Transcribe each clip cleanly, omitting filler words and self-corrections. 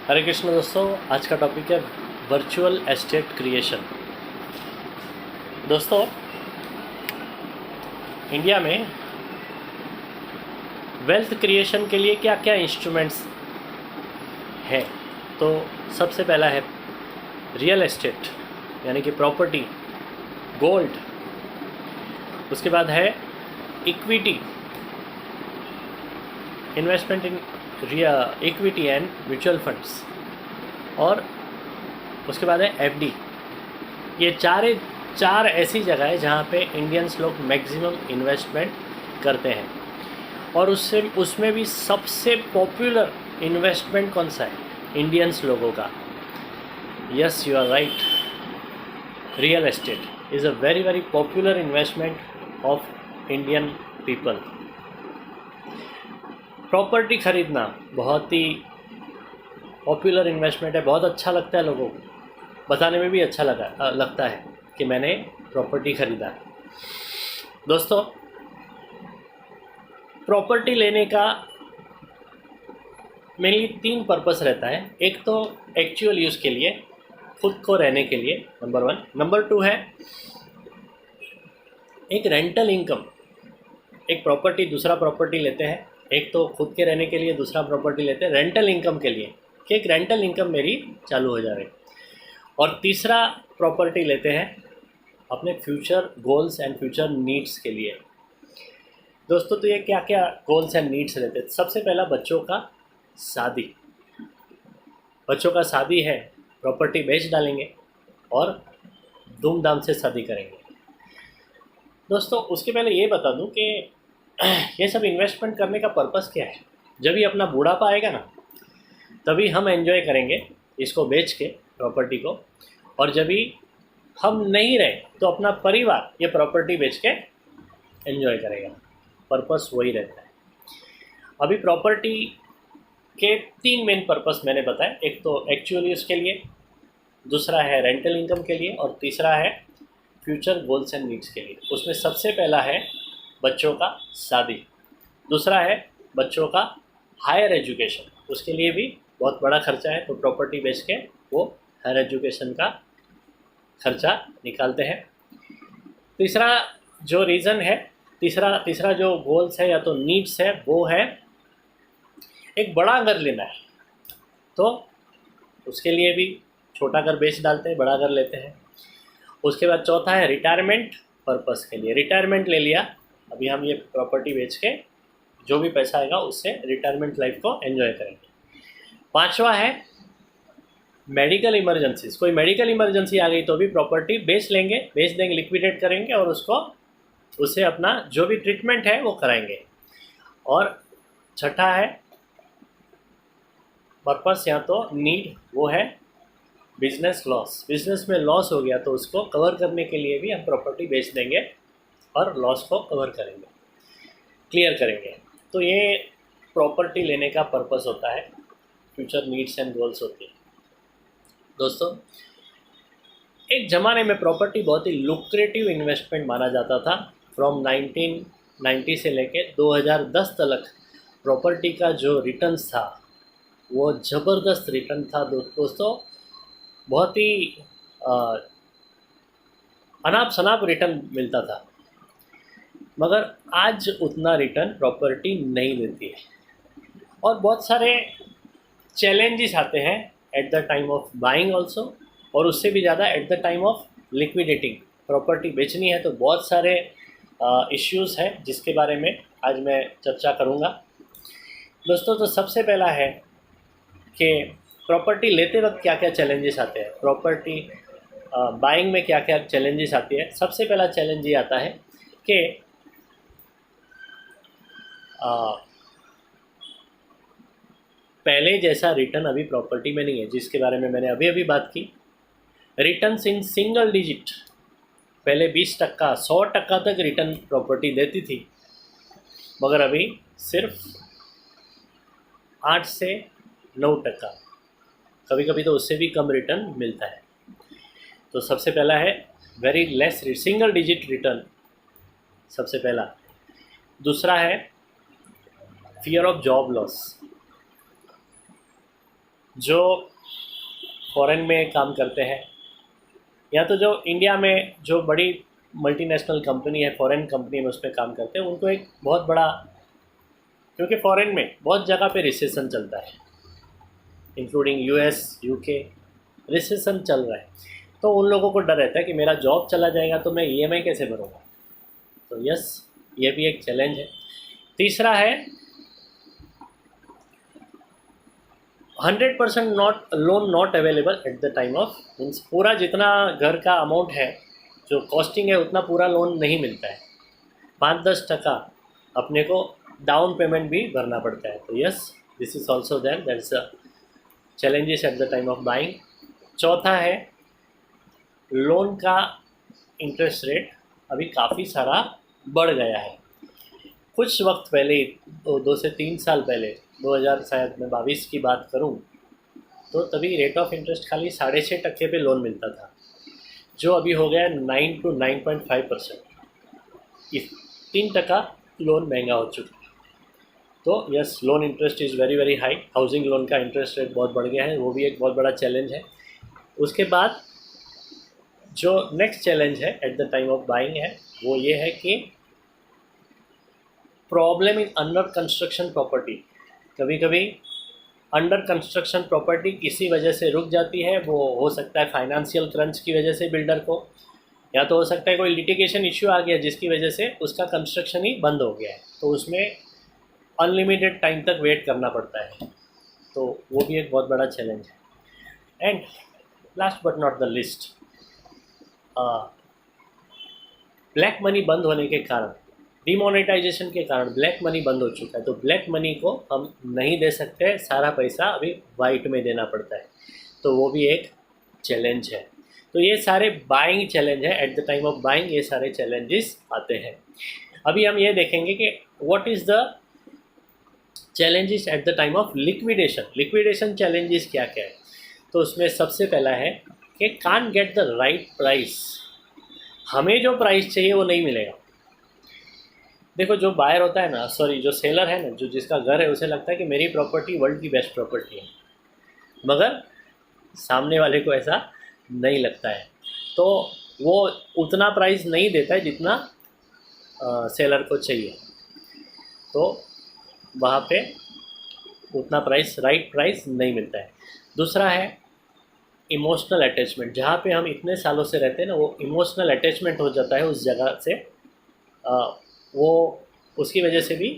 हरे कृष्ण दोस्तों, आज का टॉपिक है वर्चुअल एस्टेट क्रिएशन। दोस्तों, इंडिया में वेल्थ क्रिएशन के लिए क्या क्या इंस्ट्रूमेंट्स हैं? तो सबसे पहला है रियल एस्टेट यानी कि प्रॉपर्टी, गोल्ड। उसके बाद है equity, investment in equity and mutual funds, और उसके बाद है एफडी। ये चार ऐसी जगह है जहाँ पे इंडियंस लोग मैक्सिमम इन्वेस्टमेंट करते हैं। और उसमें भी सबसे पॉपुलर इन्वेस्टमेंट कौन सा है? इंडियंस लोगों का। Yes, you are right, real estate is a very very popular investment of Indian people. Property खरीदना बहुत ही पॉपुलर इन्वेस्टमेंट है, बहुत अच्छा लगता है लोगों को, बताने में भी अच्छा लगता है कि मैंने प्रॉपर्टी खरीदा है। दोस्तों, प्रॉपर्टी लेने का मेनली 3 पर्पस रहता है। एक तो एक्चुअल यूज़ के लिए, खुद को रहने के लिए, नंबर 1। नंबर 2 है एक रेंटल इनकम। एक प्रॉपर्टी दूसरा प्रॉपर्टी लेते हैं, एक तो खुद के रहने के लिए, दूसरा प्रॉपर्टी लेते हैं रेंटल इनकम के लिए कि एक रेंटल इनकम मेरी चालू हो जाए। और तीसरा प्रॉपर्टी लेते हैं अपने future goals and future needs के लिए। दोस्तों, तो ये क्या क्या गोल्स एंड नीड्स रहते हैं? सबसे पहला बच्चों का शादी। बच्चों का शादी है, प्रॉपर्टी बेच डालेंगे और धूमधाम से शादी करेंगे। दोस्तों, उसके पहले ये बता दूं कि ये सब इन्वेस्टमेंट करने का पर्पस क्या है। जब भी अपना बुढ़ापा आएगा ना, तभी हम एंजॉय करेंगे इसको बेच के, प्रॉपर्टी को। और जब भी हम नहीं रहे तो अपना परिवार ये प्रॉपर्टी बेच के एंजॉय करेगा। पर्पस वही रहता है। अभी प्रॉपर्टी के 3 मेन पर्पस मैंने बताए। एक तो एक्चुअल यूज़ के लिए, दूसरा है रेंटल इनकम के लिए, और तीसरा है फ्यूचर गोल्स एंड नीड्स के लिए। उसमें सबसे पहला है बच्चों का शादी, दूसरा है बच्चों का हायर एजुकेशन, उसके लिए भी बहुत बड़ा खर्चा है, तो प्रॉपर्टी बेच के वो हायर एजुकेशन का खर्चा निकालते हैं। तीसरा जो रीज़न है, तीसरा जो गोल्स है या तो नीड्स है, वो है एक बड़ा घर लेना है, तो उसके लिए भी छोटा घर बेच डालते हैं, बड़ा घर लेते हैं। उसके बाद चौथा है रिटायरमेंट पर्पस के लिए। रिटायरमेंट ले लिया, अभी हम ये प्रॉपर्टी बेच के जो भी पैसा आएगा उससे रिटायरमेंट लाइफ को एंजॉय करेंगे। पांचवा है मेडिकल इमरजेंसीज। कोई मेडिकल इमरजेंसी आ गई तो भी प्रॉपर्टी बेच देंगे, लिक्विडेट करेंगे और उससे अपना जो भी ट्रीटमेंट है वो कराएंगे। और छठा है पर्पस या तो नीड, वो है बिजनेस लॉस। बिजनेस में लॉस हो गया तो उसको कवर करने के लिए भी हम प्रॉपर्टी बेच देंगे और लॉस को कवर करेंगे, क्लियर करेंगे। तो ये प्रॉपर्टी लेने का पर्पस होता है, फ्यूचर नीड्स एंड गोल्स होती है। दोस्तों, एक ज़माने में प्रॉपर्टी बहुत ही लुक्रेटिव इन्वेस्टमेंट माना जाता था। फ्रॉम 1990 से लेके 2010 तक प्रॉपर्टी का जो रिटर्न्स था वो ज़बरदस्त रिटर्न था। दोस्तों, बहुत ही अनाप शनाप रिटर्न मिलता था, मगर आज उतना रिटर्न प्रॉपर्टी नहीं देती है। और बहुत सारे चैलेंजेस आते हैं eight the time of buying also, और उससे भी ज़्यादा eight the time of liquidating. Property बेचनी है तो बहुत सारे इश्यूज़ हैं जिसके बारे में आज मैं चर्चा करूँगा। दोस्तों, तो सबसे पहला है कि प्रॉपर्टी लेते वक्त क्या क्या चैलेंजेस आते हैं, प्रॉपर्टी बाइंग में क्या क्या चैलेंजेस आती है। सबसे पहला चैलेंज ये आता है कि पहले जैसा रिटर्न अभी प्रॉपर्टी में नहीं है, जिसके बारे में मैंने अभी अभी बात की। रिटर्न्स इन सिंगल डिजिट, पहले 20%, 100% तक रिटर्न प्रॉपर्टी देती थी, मगर अभी सिर्फ 8 से 9%, कभी कभी तो उससे भी कम रिटर्न मिलता है। तो सबसे पहला है very less single digit return, सबसे पहला। दूसरा है फियर ऑफ जॉब लॉस। जो फॉरेन में काम करते हैं या तो जो इंडिया में जो बड़ी मल्टीनेशनल कंपनी है, फॉरेन कंपनी में उस पर काम करते हैं, उनको एक बहुत बड़ा, क्योंकि फॉरेन में बहुत जगह पे रिसेशन चलता है, इंक्लूडिंग यूएस, यूके, रिसेशन चल रहा है, तो उन लोगों को डर रहता है कि मेरा जॉब चला जाएगा तो मैं ईएमआई कैसे भरूँगा। तो यस, ये भी एक चैलेंज है। तीसरा है 100% loan not available at the time of, means पूरा जितना घर का अमाउंट है, जो कॉस्टिंग है, उतना पूरा लोन नहीं मिलता है। 5-10% अपने को डाउन पेमेंट भी भरना पड़ता है। तो yes, this is also there, that's a challenges at the time of buying. चौथा है लोन का इंटरेस्ट रेट अभी काफ़ी सारा बढ़ गया है। कुछ वक्त पहले, 2 से 3 साल पहले, 2000 शायद मैं 22 की बात करूं, तो तभी रेट ऑफ इंटरेस्ट खाली 6.5% पे लोन मिलता था, जो अभी हो गया 9 to 9.5%। इस 3% लोन महंगा हो चुका है। तो yes, loan interest is very very high. Housing loan का इंटरेस्ट रेट बहुत बढ़ गया है, वो भी एक बहुत बड़ा चैलेंज है। उसके बाद जो नेक्स्ट चैलेंज है eight the time of buying है, वो ये है कि problem in under construction property. कभी कभी अंडर कंस्ट्रक्शन प्रॉपर्टी किसी वजह से रुक जाती है। वो हो सकता है फाइनेंशियल क्रंच की वजह से बिल्डर को, या तो हो सकता है कोई लिटिगेशन इश्यू आ गया जिसकी वजह से उसका कंस्ट्रक्शन ही बंद हो गया है, तो उसमें अनलिमिटेड टाइम तक वेट करना पड़ता है। तो वो भी एक बहुत बड़ा चैलेंज है। And last but not the list, black money बंद होने के कारण, डिमोनेटाइजेशन के कारण ब्लैक मनी बंद हो चुका है। तो ब्लैक मनी को हम नहीं दे सकते, सारा पैसा अभी वाइट में देना पड़ता है। तो वो भी एक चैलेंज है। तो ये सारे बाइंग चैलेंज है। Eight the time of buying ये सारे चैलेंजेस आते हैं। अभी हम ये देखेंगे कि what is the challenges at the time of liquidation. Liquidation challenges क्या क्या है? तो उसमें सबसे पहला है कि can't get the right price. हमें जो प्राइस चाहिए वो नहीं मिलेगा। देखो, जो बायर होता है ना, सॉरी जो सेलर है ना, जो जिसका घर है, उसे लगता है कि मेरी प्रॉपर्टी वर्ल्ड की बेस्ट प्रॉपर्टी है, मगर सामने वाले को ऐसा नहीं लगता है। तो वो उतना प्राइस नहीं देता है जितना सेलर को चाहिए। तो वहाँ पे उतना प्राइस, राइट प्राइस नहीं मिलता है। दूसरा है इमोशनल अटैचमेंट। जहाँ पे हम इतने सालों से रहते हैं ना, वो इमोशनल अटैचमेंट हो जाता है उस जगह से, वो उसकी वजह से भी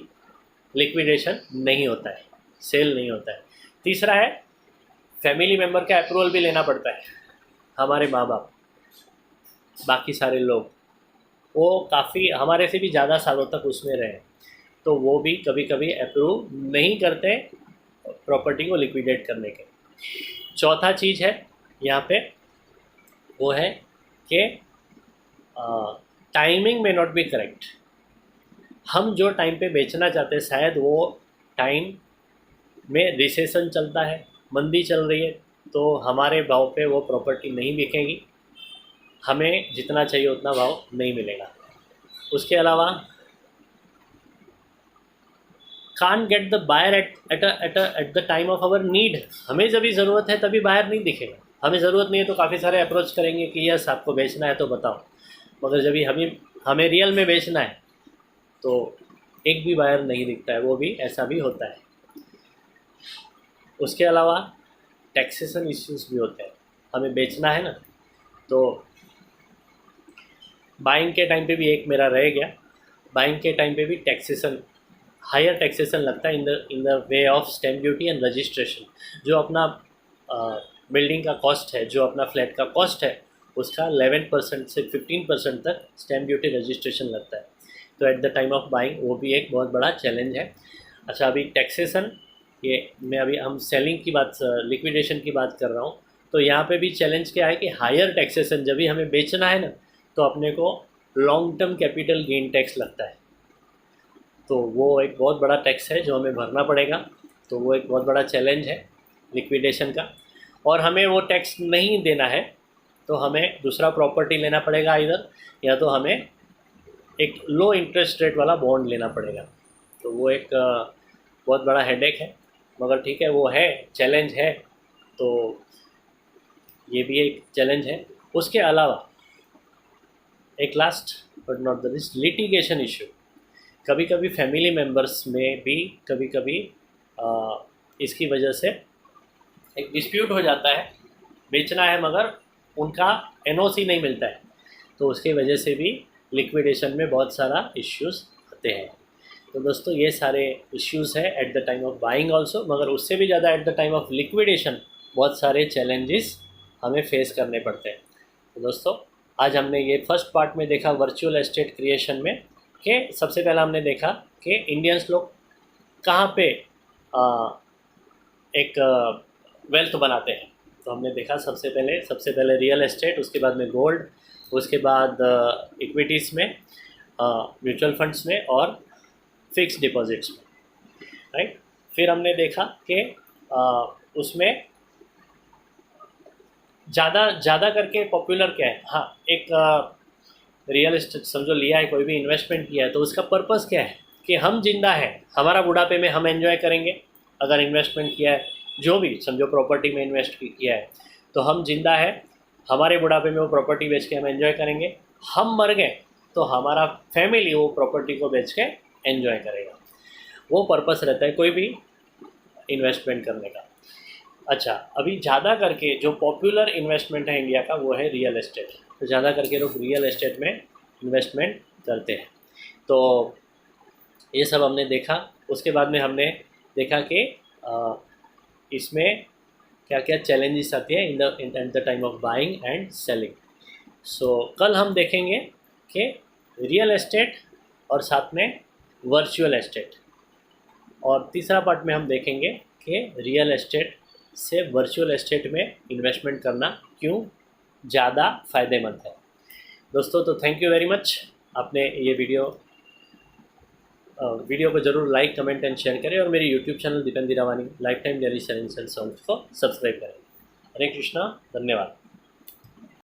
लिक्विडेशन नहीं होता है, सेल नहीं होता है। तीसरा है फैमिली मेम्बर का अप्रूवल भी लेना पड़ता है। हमारे माँ बाप, बाकी सारे लोग, वो काफ़ी हमारे से भी ज़्यादा सालों तक उसमें रहे, तो वो भी कभी कभी अप्रूव नहीं करते प्रॉपर्टी को लिक्विडेट करने के। चौथा चीज़ है यहाँ पे, वो है कि टाइमिंग में नॉट बी करेक्ट। हम जो टाइम पे बेचना चाहते हैं, शायद वो टाइम में रिसेशन चलता है, मंदी चल रही है, तो हमारे भाव पे वो प्रॉपर्टी नहीं बिकेगी, हमें जितना चाहिए उतना भाव नहीं मिलेगा। उसके अलावा can get the buyer at the time of our need. हमें जब भी ज़रूरत है तभी बायर नहीं दिखेगा। हमें ज़रूरत नहीं है तो काफ़ी सारे अप्रोच करेंगे कि यस आपको बेचना है तो बताओ, मगर जब भी हमें रियल में बेचना है तो एक भी बायर नहीं दिखता है। वो भी ऐसा भी होता है। उसके अलावा टैक्सेशन इश्यूज भी होते हैं। हमें बेचना है ना, तो बाइंग के टाइम पे भी एक मेरा रह गया, बाइंग के टाइम पे भी टैक्सेशन, हायर टैक्सेशन लगता है in the way of stamp duty and registration. जो अपना बिल्डिंग का कॉस्ट है, जो अपना फ्लैट का कॉस्ट है, उसका 11% से 15% तक स्टैम्प ड्यूटी रजिस्ट्रेशन लगता है। तो eight the time of buying वो भी एक बहुत बड़ा चैलेंज है। अच्छा, अभी टैक्सेशन, ये मैं अभी हम सेलिंग की बात, लिक्विडेशन की बात कर रहा हूँ। तो यहाँ पे भी चैलेंज क्या है कि हायर टैक्सेशन, जब भी हमें बेचना है ना, तो अपने को long term capital gain tax लगता है। तो वो एक बहुत बड़ा टैक्स है जो हमें भरना पड़ेगा। तो वो एक बहुत बड़ा चैलेंज है लिक्विडेशन का। और हमें वो टैक्स नहीं देना है तो हमें दूसरा प्रॉपर्टी लेना पड़ेगा इधर, या तो हमें एक लो इंटरेस्ट रेट वाला बॉन्ड लेना पड़ेगा। तो वो एक बहुत बड़ा हेडेक है, मगर ठीक है, वो है, चैलेंज है। तो ये भी एक चैलेंज है। उसके अलावा एक last but not the least, litigation issue. कभी कभी फैमिली मेम्बर्स में भी कभी कभी इसकी वजह से एक डिस्प्यूट हो जाता है, बेचना है मगर उनका एनओसी नहीं मिलता है, तो उसकी वजह से भी लिक्विडेशन में बहुत सारा इश्यूज़ आते हैं। तो दोस्तों ये सारे इश्यूज़ है eight the time of buying also, मगर उससे भी ज़्यादा eight the time of liquidation बहुत सारे चैलेंजेस हमें फेस करने पड़ते हैं। तो दोस्तों आज हमने ये फर्स्ट पार्ट में देखा वर्चुअल एस्टेट क्रिएशन में कि सबसे पहला हमने देखा कि इंडियंस लोग कहाँ पे एक वेल्थ बनाते हैं। तो हमने देखा सबसे पहले रियल एस्टेट, उसके बाद में गोल्ड, उसके बाद इक्विटीज़ में, म्यूचुअल फंड्स में और फिक्स डिपॉजिट्स में, राइट। फिर हमने देखा कि उसमें ज़्यादा करके पॉपुलर क्या है। हाँ, एक रियल एस्टेट समझो लिया है, कोई भी इन्वेस्टमेंट किया है, तो उसका पर्पस क्या है कि हम जिंदा हैं, हमारा बुढ़ापे में हम एंजॉय करेंगे। अगर इन्वेस्टमेंट किया है, जो भी समझो प्रॉपर्टी में इन्वेस्ट किया है, तो हम जिंदा है, हमारे बुढ़ापे में वो प्रॉपर्टी बेच के हम एंजॉय करेंगे। हम मर गए तो हमारा फैमिली वो प्रॉपर्टी को बेच के एंजॉय करेगा। वो पर्पस रहता है कोई भी इन्वेस्टमेंट करने का। अच्छा, अभी ज़्यादा करके जो पॉपुलर इन्वेस्टमेंट है इंडिया का, वो है रियल एस्टेट। तो ज़्यादा करके लोग रियल एस्टेट में इन्वेस्टमेंट करते हैं। तो ये सब हमने देखा। उसके बाद में हमने देखा कि इसमें क्या क्या चैलेंजेस आती है in the time of buying and selling. So कल हम देखेंगे कि रियल एस्टेट और साथ में वर्चुअल एस्टेट, और तीसरा पार्ट में हम देखेंगे कि रियल एस्टेट से वर्चुअल एस्टेट में इन्वेस्टमेंट करना क्यों ज़्यादा फ़ायदेमंद है। दोस्तों तो थैंक यू वेरी मच। आपने ये वीडियो को ज़रूर लाइक, कमेंट एंड शेयर करें, और मेरे YouTube channel Deependra Hirawani life time daily savings and songs को सब्सक्राइब करें। हरे कृष्णा, धन्यवाद।